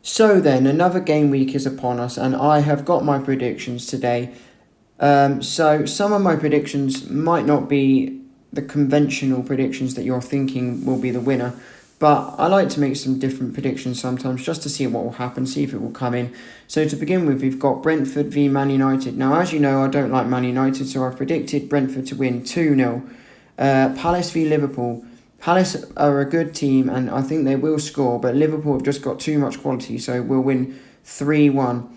So then, another game week is upon us, and I have got my predictions today. So some of my predictions might not be the conventional predictions that you're thinking will be the winner, but I like to make some different predictions sometimes just to see what will happen, see if it will come in. So to begin with, we've got Brentford v Man United. Now, as you know, I don't like Man United, so I've predicted Brentford to win 2-0. Palace v Liverpool. Palace are a good team and I think they will score, but Liverpool have just got too much quality, so we'll win 3-1.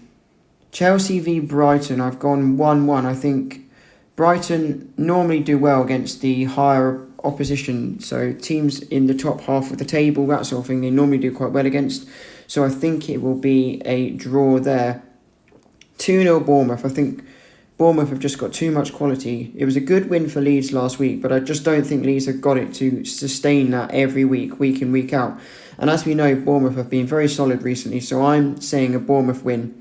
Chelsea v Brighton, I've gone 1-1. I think Brighton normally do well against the higher opposition, so teams in the top half of the table, that sort of thing, they normally do quite well against. So I think it will be a draw there. 2-0 Bournemouth. I think Bournemouth have just got too much quality. It was a good win for Leeds last week, but I just don't think Leeds have got it to sustain that every week, week in, week out. And as we know, Bournemouth have been very solid recently, so I'm saying a Bournemouth win.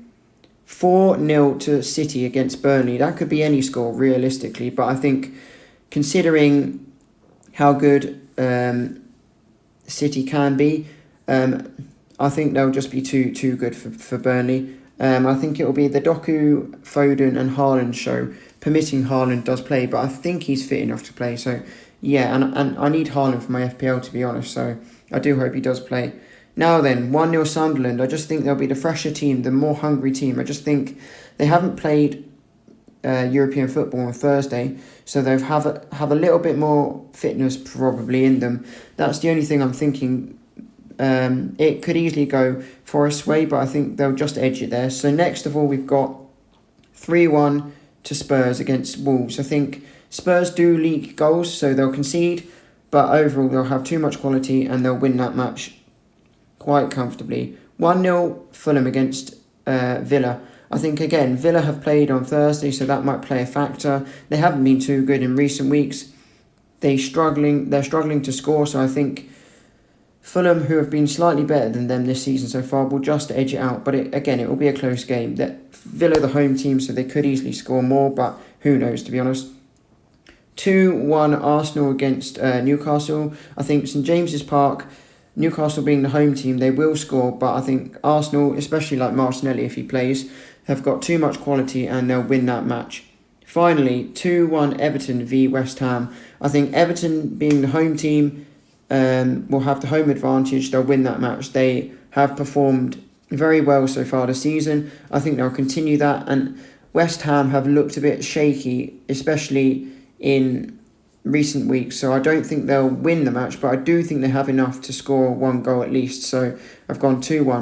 4-0 to City against Burnley. That could be any score, realistically, but I think considering how good City can be, I think they'll just be too good for Burnley. I think it will be the Doku, Foden and Haaland show, permitting Haaland does play, but I think he's fit enough to play. So, yeah, and I need Haaland for my FPL, to be honest, so I do hope he does play. Now then, 1-0 Sunderland. I just think they'll be the fresher team, the more hungry team. I just think they haven't played European football on Thursday, so they'll have a little bit more fitness probably in them. That's the only thing I'm thinking. It could easily go Forest's way, but I think they'll just edge it there. So next of all, we've got 3-1 to Spurs against Wolves. I think Spurs do leak goals, so they'll concede, but overall they'll have too much quality and they'll win that match quite comfortably. 1-0 Fulham against Villa. I think, again, Villa have played on Thursday, so that might play a factor. They haven't been too good in recent weeks. They're struggling to score, so I think Fulham, who have been slightly better than them this season so far, will just edge it out. But it will be a close game. That Villa, the home team, so they could easily score more, but who knows, to be honest. 2-1 Arsenal against Newcastle. I think St James's Park, Newcastle being the home team, they will score, but I think Arsenal, especially like Martinelli if he plays, have got too much quality and they'll win that match. Finally, 2-1 Everton v West Ham. I think Everton, being the home team, will have the home advantage. They'll win that match. They have performed very well so far this season. I think they'll continue that. And West Ham have looked a bit shaky, especially in recent weeks. So I don't think they'll win the match, but I do think they have enough to score one goal at least. So I've gone 2-1.